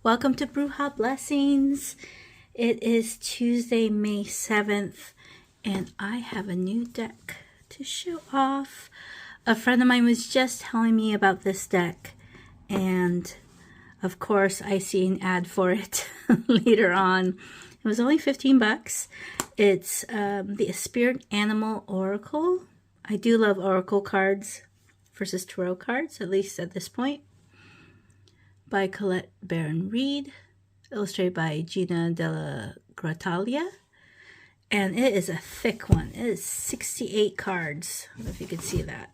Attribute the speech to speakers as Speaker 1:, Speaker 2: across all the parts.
Speaker 1: Welcome to Bruja Blessings. It is Tuesday, May 7th, and I have a new deck to show off. A friend of mine was just telling me about this deck, and of course I see an ad for it later on. It was only 15 bucks. It's the Spirit Animal Oracle. I do love Oracle cards versus Tarot cards, at least at this point. By Colette Baron Reed, illustrated by Gina Della Grottaglia, and it is a thick one. It is 68 cards. I don't know if you can see that,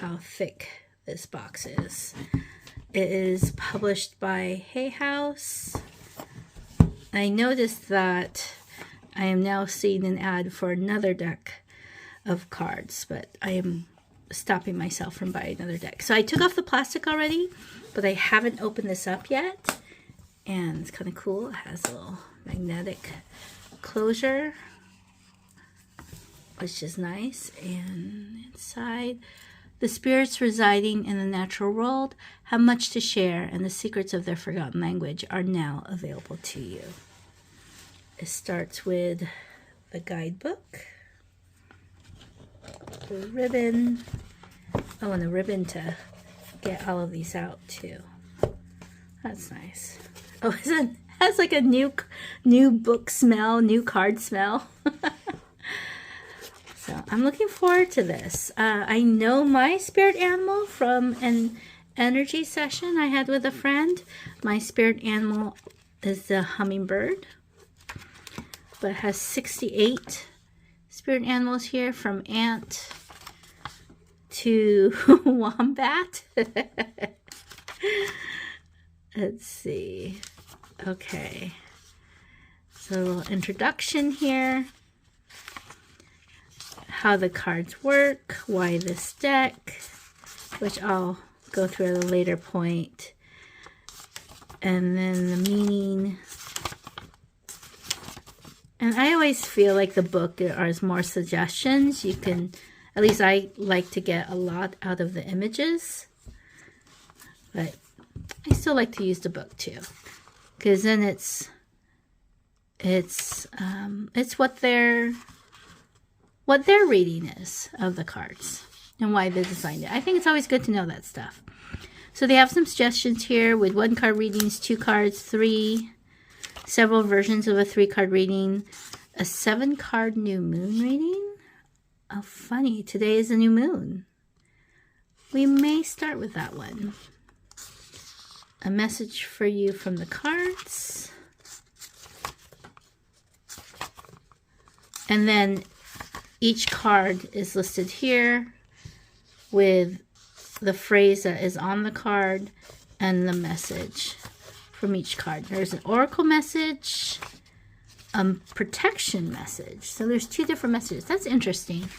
Speaker 1: how thick this box is. It is published by Hay House. I noticed that I am now seeing an ad for another deck of cards, but I am stopping myself from buying another deck. So I took off the plastic already, but I haven't opened this up yet. And it's kind of cool. It has a little magnetic closure, which is nice. And inside, the spirits residing in the natural world have much to share, and the secrets of their forgotten language are now available to you. It starts with the guidebook, the ribbon. Oh, and the ribbon to get all of these out too. That's nice. Oh, it has like a new book smell, new card smell. So I'm looking forward to this. I know my spirit animal from an energy session I had with a friend. My spirit animal is the hummingbird, but it has 68 spirit animals here, from ant to wombat. Let's see. Okay. So a little introduction here. How the cards work. Why this deck. Which I'll go through at a later point. And then the meaning. And I always feel like the book is more suggestions. You can, at least I like to get a lot out of the images. But I still like to use the book too, because then it's what their reading is of the cards and why they designed it. I think it's always good to know that stuff. So they have some suggestions here with 1 card readings, 2 cards, 3, several versions of a 3-card reading, a 7-card new moon reading. Oh, funny! Today is a new moon. We may start with that one. A message for you from the cards. And then each card is listed here with the phrase that is on the card and the message from each card. There's an oracle message, a protection message. So there's 2 different messages. That's interesting.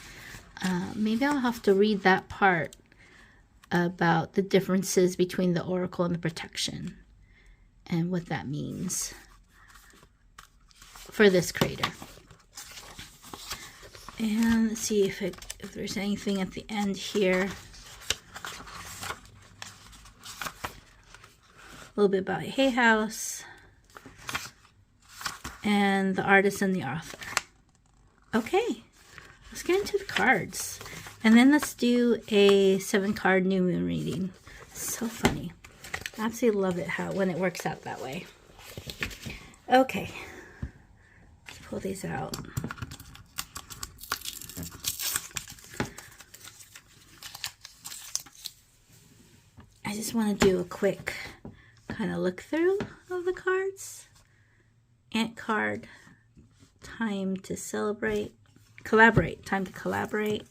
Speaker 1: Maybe I'll have to read that part about the differences between the oracle and the protection and what that means for this creator. And let's see if there's anything at the end here. A little bit about Hay House and the artist and the author. Okay, let's get into the cards. And then let's do a 7-card new moon reading. So funny. I absolutely love it when it works out that way. Okay. Let's pull these out. I just want to do a quick kind of look through of the cards. Ant card. Time to celebrate. Collaborate. Time to collaborate.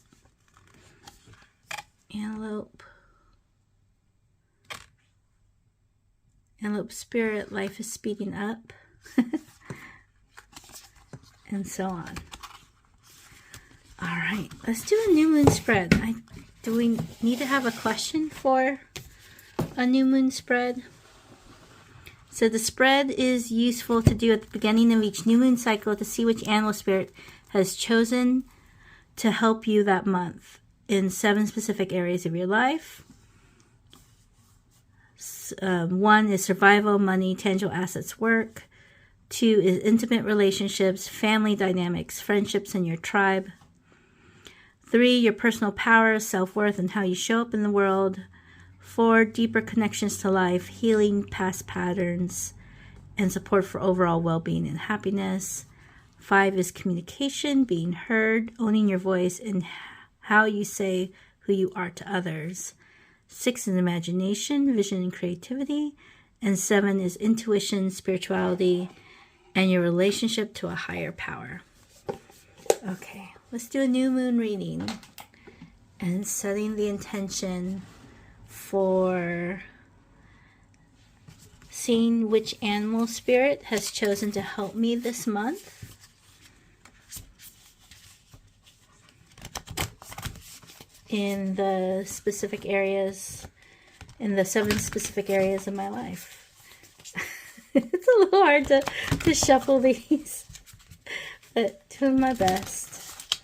Speaker 1: Antelope. Antelope spirit, life is speeding up. And so on. All right, let's do a new moon spread. Do we need to have a question for a new moon spread? So the spread is useful to do at the beginning of each new moon cycle to see which animal spirit has chosen to help you that month in 7 specific areas of your life. 1 is survival, money, tangible assets, work. 2 is intimate relationships, family dynamics, friendships, and your tribe. 3, your personal power, self-worth, and how you show up in the world. 4, deeper connections to life, healing past patterns, and support for overall well-being and happiness. 5 is communication, being heard, owning your voice, and how you say who you are to others. 6 is imagination, vision, and creativity. And 7 is intuition, spirituality, and your relationship to a higher power. Okay, let's do a new moon reading and setting the intention for seeing which animal spirit has chosen to help me this month. In the specific areas, in the 7 specific areas of my life. It's a little hard to shuffle these, but doing my best.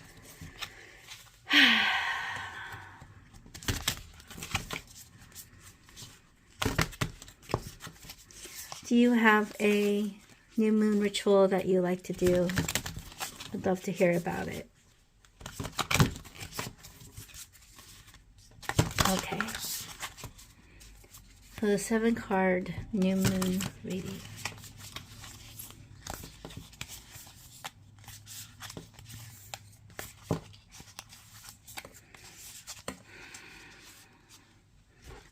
Speaker 1: Do you have a new moon ritual that you like to do? I'd love to hear about it. Okay. So the 7-card new moon reading.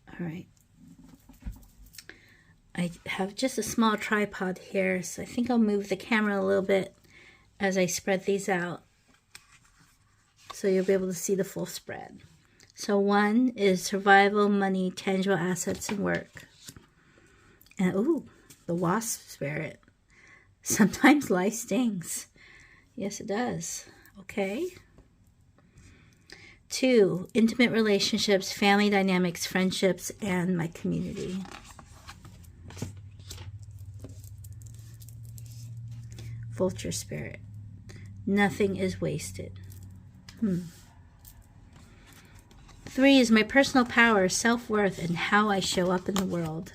Speaker 1: All right. I have just a small tripod here, so I think I'll move the camera a little bit as I spread these out, so you'll be able to see the full spread. So 1 is survival, money, tangible assets, and work. And ooh, the wasp spirit. Sometimes life stings. Yes, it does. Okay. 2, intimate relationships, family dynamics, friendships, and my community. Vulture spirit. Nothing is wasted. 3 is my personal power, self-worth, and how I show up in the world.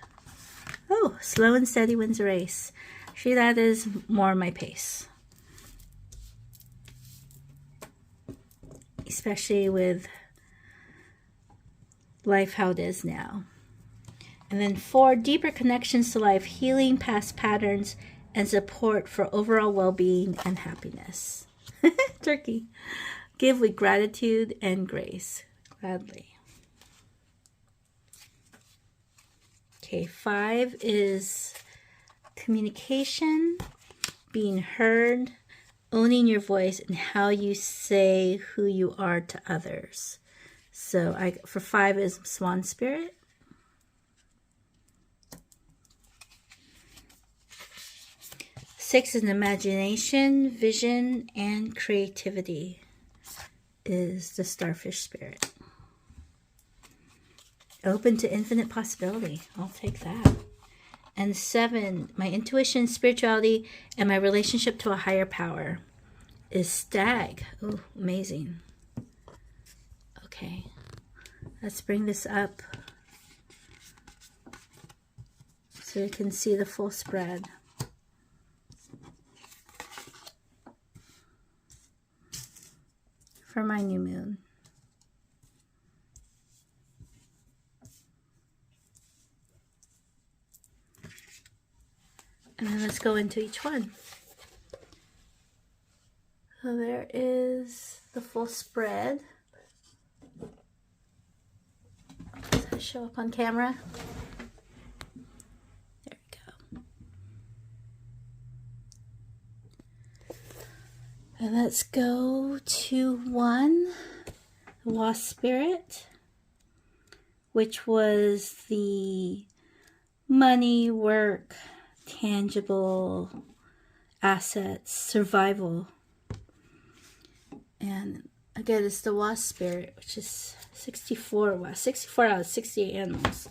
Speaker 1: Oh, slow and steady wins a race. Actually, that is more my pace. Especially with life how it is now. And then 4, deeper connections to life, healing past patterns, and support for overall well-being and happiness. Turkey. Give with gratitude and grace. Gladly. Okay, 5 is communication, being heard, owning your voice, and how you say who you are to others. So for 5 is swan spirit. 6 is imagination, vision, and creativity. Is the starfish spirit. Open to infinite possibility. I'll take that. And 7, my intuition, spirituality, and my relationship to a higher power is stag. Oh, amazing. Okay. Let's bring this up so you can see the full spread. For my new moon. And then let's go into each one. So there is the full spread. Does that show up on camera? There we go. And let's go to 1, the wasp spirit, which was the money, work, tangible assets, survival. And again, it's the wasp spirit, which is 64 out of 68 animals.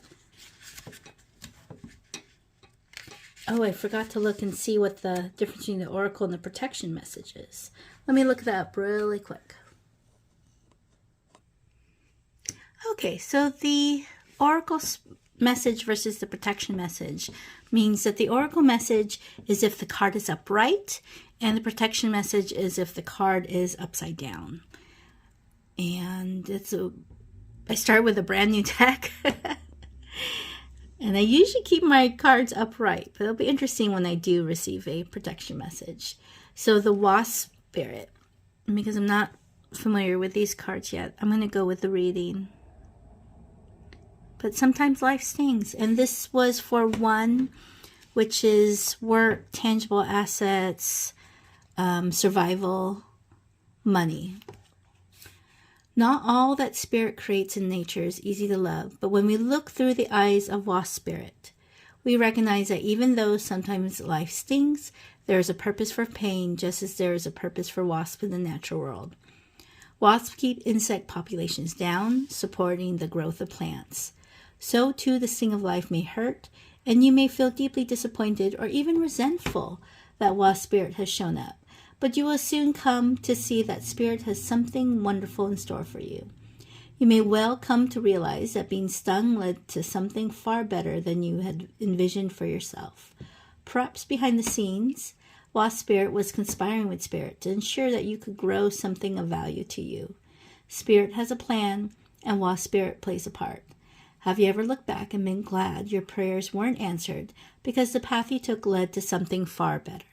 Speaker 1: Oh, I forgot to look and see what the difference between the oracle and the protection message is. Let me look that up really quick. Okay, so the oracle message versus the protection message means that the oracle message is if the card is upright, and the protection message is if the card is upside down. And I start with a brand new deck. And I usually keep my cards upright, but it'll be interesting when I do receive a protection message. So the Wasp Spirit, because I'm not familiar with these cards yet, I'm going to go with the reading. But sometimes life stings. And this was for one, which is work, tangible assets, survival, money. Not all that Spirit creates in nature is easy to love, but when we look through the eyes of Wasp Spirit, we recognize that even though sometimes life stings, there is a purpose for pain, just as there is a purpose for wasps in the natural world. Wasps keep insect populations down, supporting the growth of plants. So too the sting of life may hurt, and you may feel deeply disappointed or even resentful that Wasp Spirit has shown up. But you will soon come to see that Spirit has something wonderful in store for you. You may well come to realize that being stung led to something far better than you had envisioned for yourself. Perhaps behind the scenes, Wasp Spirit was conspiring with Spirit to ensure that you could grow something of value to you. Spirit has a plan, and Wasp Spirit plays a part. Have you ever looked back and been glad your prayers weren't answered because the path you took led to something far better?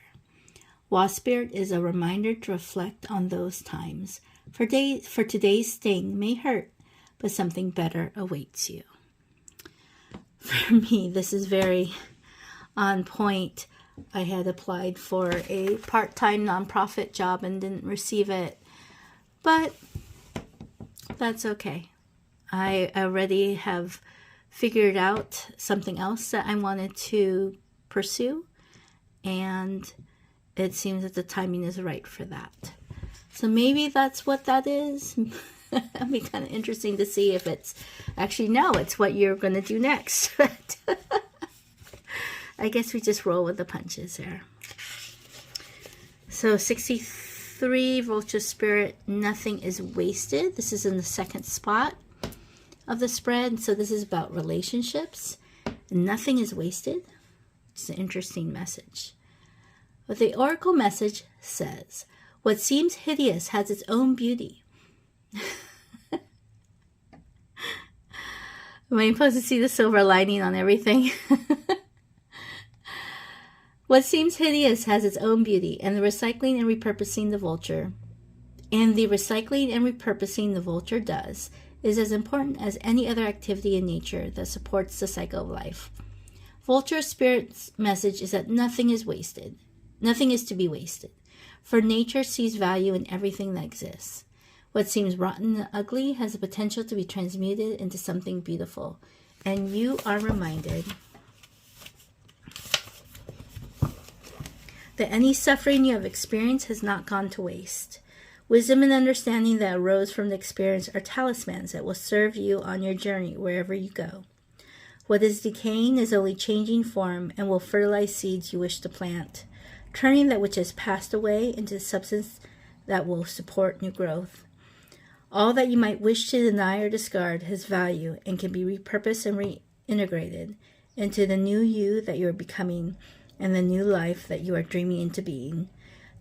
Speaker 1: Wasp Spirit is a reminder to reflect on those times. For today's sting may hurt, but something better awaits you. For me, this is very on point. I had applied for a part-time nonprofit job and didn't receive it, but that's okay. I already have figured out something else that I wanted to pursue, and it seems that the timing is right for that. So maybe that's what that is. It'll be kind of interesting to see if it's actually, no, it's what you're going to do next. I guess we just roll with the punches there. So 63, Vulture Spirit, nothing is wasted. This is in the second spot of the spread. So this is about relationships. Nothing is wasted. It's an interesting message. But the oracle message says, what seems hideous has its own beauty. Am I supposed to see the silver lining on everything? What seems hideous has its own beauty, and the recycling and repurposing the vulture does is as important as any other activity in nature that supports the cycle of life. Vulture Spirit's message is that nothing is wasted. Nothing is to be wasted, for nature sees value in everything that exists. What seems rotten and ugly has the potential to be transmuted into something beautiful, and you are reminded that any suffering you have experienced has not gone to waste. Wisdom and understanding that arose from the experience are talismans that will serve you on your journey wherever you go. What is decaying is only changing form and will fertilize seeds you wish to plant, turning that which has passed away into substance that will support new growth. All that you might wish to deny or discard has value and can be repurposed and reintegrated into the new you that you are becoming and the new life that you are dreaming into being.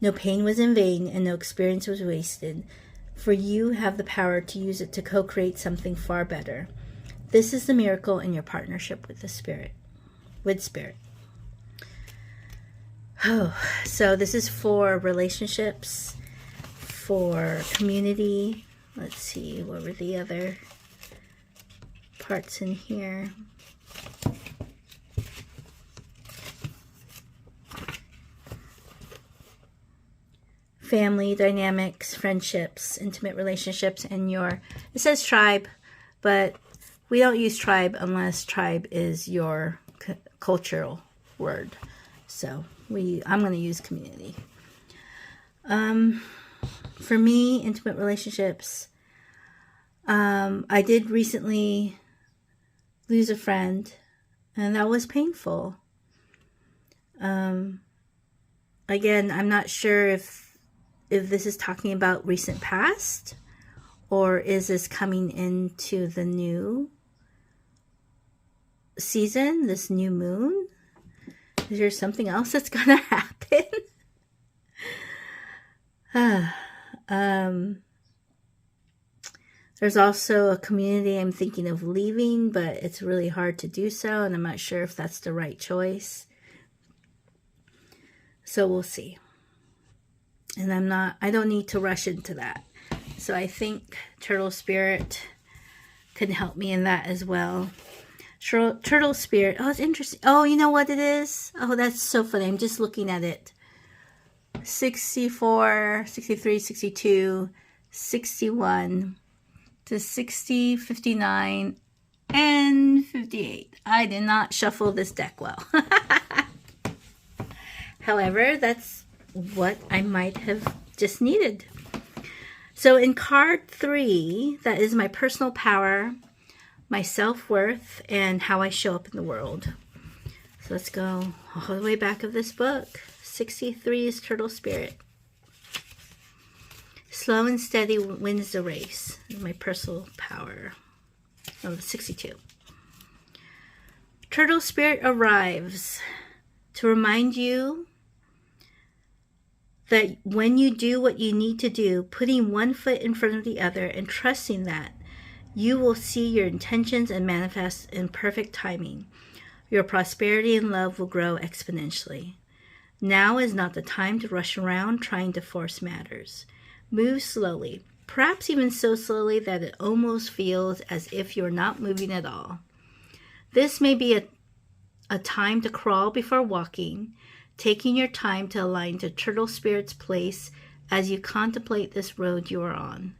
Speaker 1: No pain was in vain and no experience was wasted, for you have the power to use it to co-create something far better. This is the miracle in your partnership with Spirit. Oh, so this is for relationships, for community. Let's see, what were the other parts in here? Family dynamics, friendships, intimate relationships, and it says tribe, but we don't use tribe unless tribe is your cultural word. So I'm going to use community. For me, intimate relationships, I did recently lose a friend, and that was painful. Again, I'm not sure if this is talking about recent past, or is this coming into the new? season, this new moon? Is there something else that's going to happen? There's also a community I'm thinking of leaving, but it's really hard to do so, and I'm not sure if that's the right choice. So we'll see. And I don't need to rush into that. So I think Turtle Spirit can help me in that as well. Turtle Spirit. Oh, it's interesting. Oh, you know what it is? Oh, that's so funny. I'm just looking at it. 64, 63, 62, 61 to 60, 59, and 58. I did not shuffle this deck well. However, that's what I might have just needed. So in card 3, that is my personal power, my self-worth, and how I show up in the world. So let's go all the way back of this book. 63 is Turtle Spirit. Slow and steady wins the race. My personal power. Oh, 62. Turtle Spirit arrives to remind you that when you do what you need to do, putting one foot in front of the other and trusting that, you will see your intentions and manifest in perfect timing. Your prosperity and love will grow exponentially. Now is not the time to rush around trying to force matters. Move slowly, perhaps even so slowly that it almost feels as if you're not moving at all. This may be a time to crawl before walking, taking your time to align to Turtle Spirit's place as you contemplate this road you are on.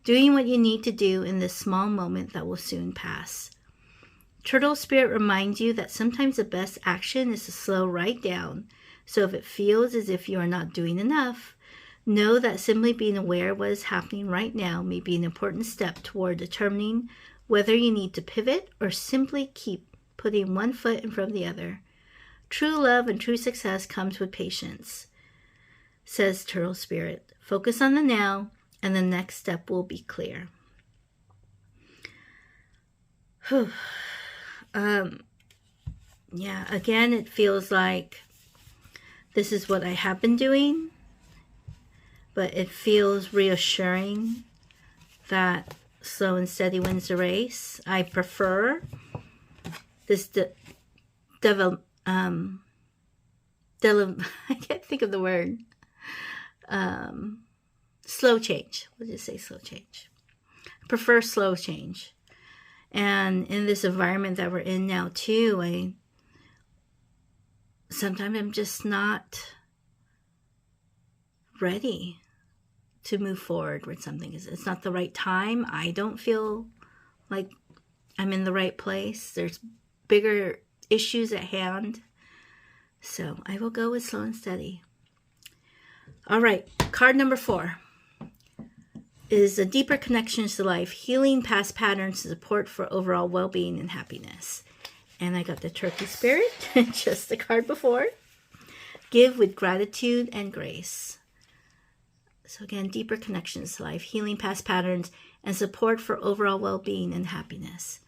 Speaker 1: Doing what you need to do in this small moment that will soon pass. Turtle Spirit reminds you that sometimes the best action is to slow right down. So if it feels as if you are not doing enough, know that simply being aware of what is happening right now may be an important step toward determining whether you need to pivot or simply keep putting one foot in front of the other. True love and true success comes with patience, says Turtle Spirit. Focus on the now, and the next step will be clear. Yeah, again, it feels like this is what I have been doing, but it feels reassuring that slow and steady wins the race. I prefer this I can't think of the word. Slow change. We'll just say slow change. I prefer slow change. And in this environment that we're in now too, sometimes I'm just not ready to move forward with something. It's not the right time. I don't feel like I'm in the right place. There's bigger issues at hand. So I will go with slow and steady. All right, card number 4 is a deeper connection to life, healing past patterns, support for overall well-being and happiness. And I got the Turkey Spirit, just the card before. Give with gratitude and grace. So again, deeper connections to life, healing past patterns, and support for overall well-being and happiness.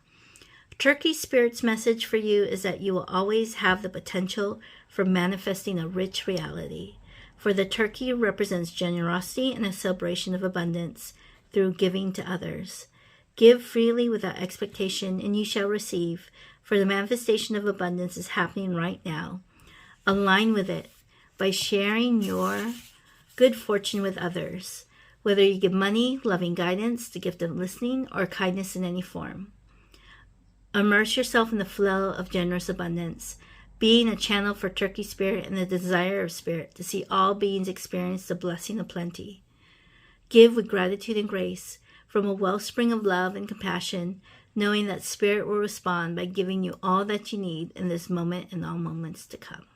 Speaker 1: Turkey Spirit's message for you is that you will always have the potential for manifesting a rich reality. For the turkey represents generosity and a celebration of abundance through giving to others. Give freely without expectation, and you shall receive, for the manifestation of abundance is happening right now. Align with it by sharing your good fortune with others, whether you give money, loving guidance, the gift of listening, or kindness in any form. Immerse yourself in the flow of generous abundance, being a channel for Turkey Spirit and the desire of Spirit to see all beings experience the blessing of plenty. Give with gratitude and grace from a wellspring of love and compassion, knowing that Spirit will respond by giving you all that you need in this moment and all moments to come.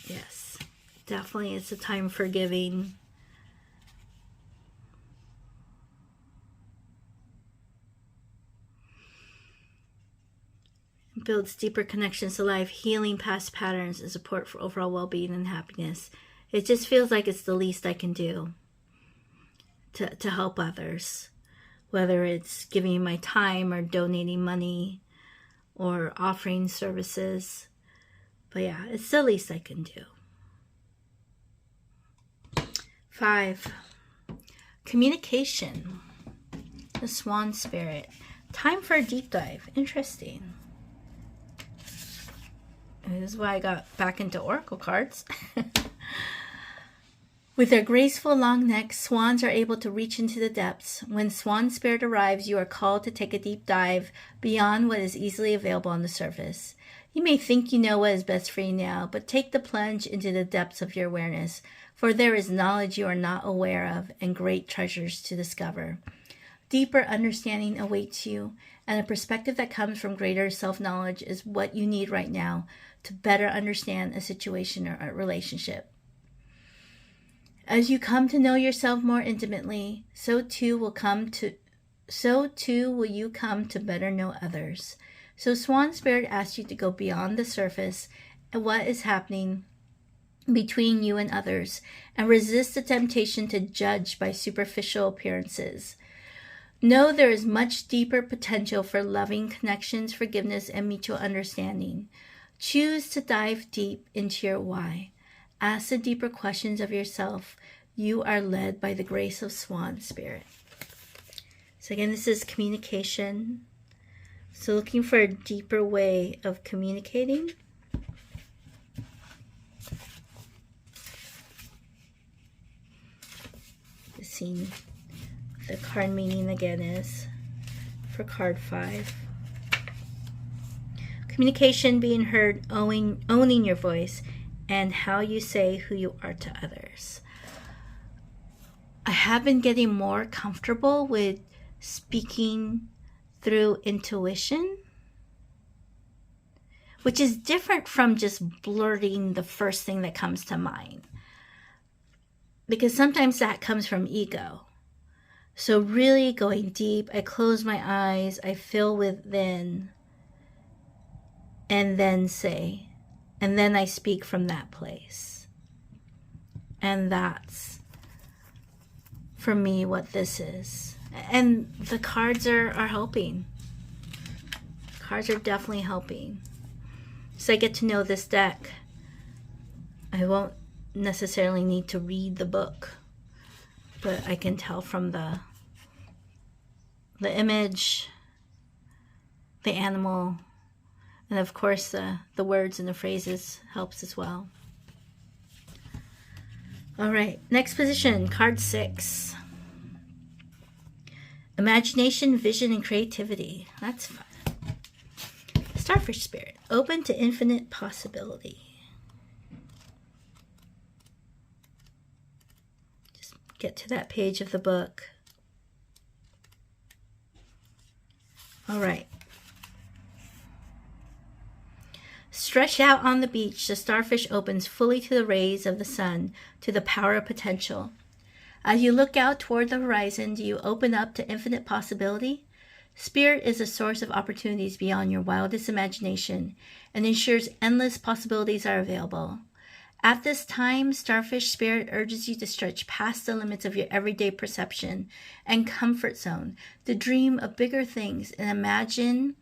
Speaker 1: Yes, definitely it's a time for giving. Builds deeper connections to life, healing past patterns, and support for overall well-being and happiness. It just feels like it's the least I can do to help others whether it's giving my time or donating money or offering services. But yeah, it's the least I can do. 5, communication. The Swan Spirit. Time for a deep dive. Interesting. This is why I got back into Oracle cards. With their graceful long necks, swans are able to reach into the depths. When Swan Spirit arrives, you are called to take a deep dive beyond what is easily available on the surface. You may think you know what is best for you now, but take the plunge into the depths of your awareness, for there is knowledge you are not aware of and great treasures to discover. Deeper understanding awaits you, and a perspective that comes from greater self-knowledge is what you need right now to better understand a situation or a relationship. As you come to know yourself more intimately, so too will you come to better know others. So Swan Spirit asks you to go beyond the surface and what is happening between you and others, and resist the temptation to judge by superficial appearances. Know there is much deeper potential for loving connections, forgiveness, and mutual understanding. Choose to dive deep into your why. Ask the deeper questions of yourself. You are led by the grace of Swan Spirit. So again, this is communication. So looking for a deeper way of communicating. Seeing the card meaning again is for card 5. Communication, being heard, owning your voice, and how you say who you are to others. I have been getting more comfortable with speaking through intuition, which is different from just blurting the first thing that comes to mind. Because sometimes that comes from ego. So really going deep, I close my eyes, I feel within, and then say, and then I speak from that place. And that's, for me, what this is. And the cards are helping. Cards are definitely helping. So I get to know this deck. I won't necessarily need to read the book, but I can tell from the image, the animal, and of course the words and the phrases helps as well. All right, next position, card 6. Imagination, vision, and creativity. That's fun. Starfish Spirit, open to infinite possibility. Just get to that page of the book. All right. Stretched out on the beach, the starfish opens fully to the rays of the sun, to the power of potential. As you look out toward the horizon, do you open up to infinite possibility? Spirit is a source of opportunities beyond your wildest imagination and ensures endless possibilities are available. At this time, Starfish Spirit urges you to stretch past the limits of your everyday perception and comfort zone, to dream of bigger things and imagine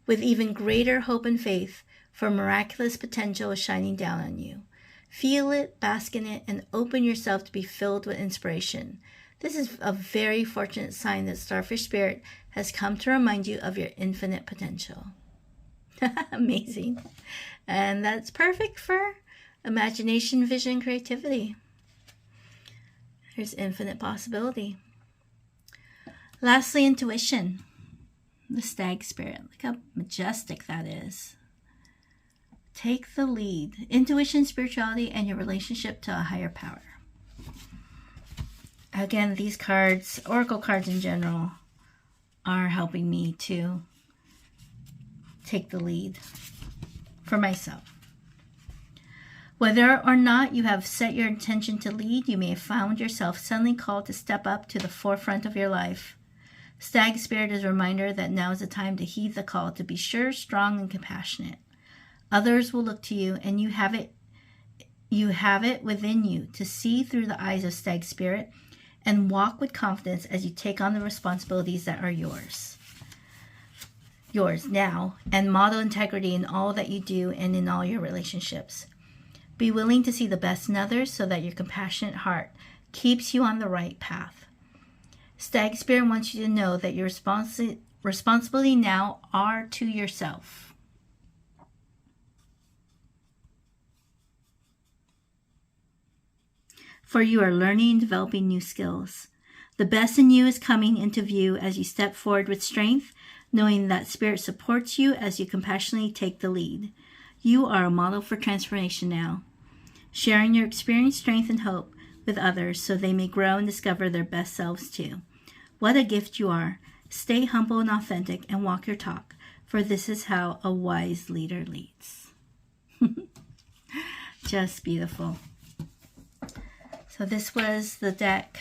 Speaker 1: with even greater hope and faith for miraculous potential shining down on you. Feel it, bask in it, and open yourself to be filled with inspiration. This is a very fortunate sign that Starfish Spirit has come to remind you of your infinite potential. Amazing. And that's perfect for imagination, vision, creativity. There's infinite possibility. Lastly, intuition. The Stag Spirit. Look how majestic that is. Take the lead. Intuition, spirituality, and your relationship to a higher power. Again, these cards, Oracle cards in general, are helping me to take the lead for myself. Whether or not you have set your intention to lead, you may have found yourself suddenly called to step up to the forefront of your life. Stag Spirit is a reminder that now is the time to heed the call to be sure, strong, and compassionate. Others will look to you, and you have it within you to see through the eyes of Stag Spirit and walk with confidence as you take on the responsibilities that are yours now, and model integrity in all that you do and in all your relationships. Be willing to see the best in others so that your compassionate heart keeps you on the right path. Stag Spirit wants you to know that your responsibility now are to yourself. For you are learning and developing new skills. The best in you is coming into view as you step forward with strength, knowing that Spirit supports you as you compassionately take the lead. You are a model for transformation now, sharing your experience, strength, and hope with others so they may grow and discover their best selves too. What a gift you are. Stay humble and authentic and walk your talk, for this is how a wise leader leads. Just beautiful. So this was the deck,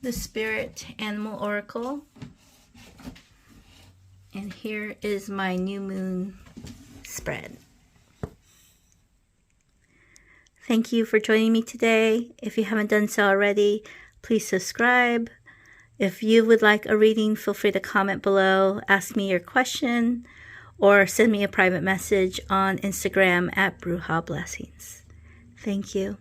Speaker 1: the Spirit Animal Oracle. And here is my new moon spread. Thank you for joining me today. If you haven't done so already, please subscribe. If you would like a reading, feel free to comment below, ask me your question, or send me a private message on Instagram at Bruja Blessings. Thank you.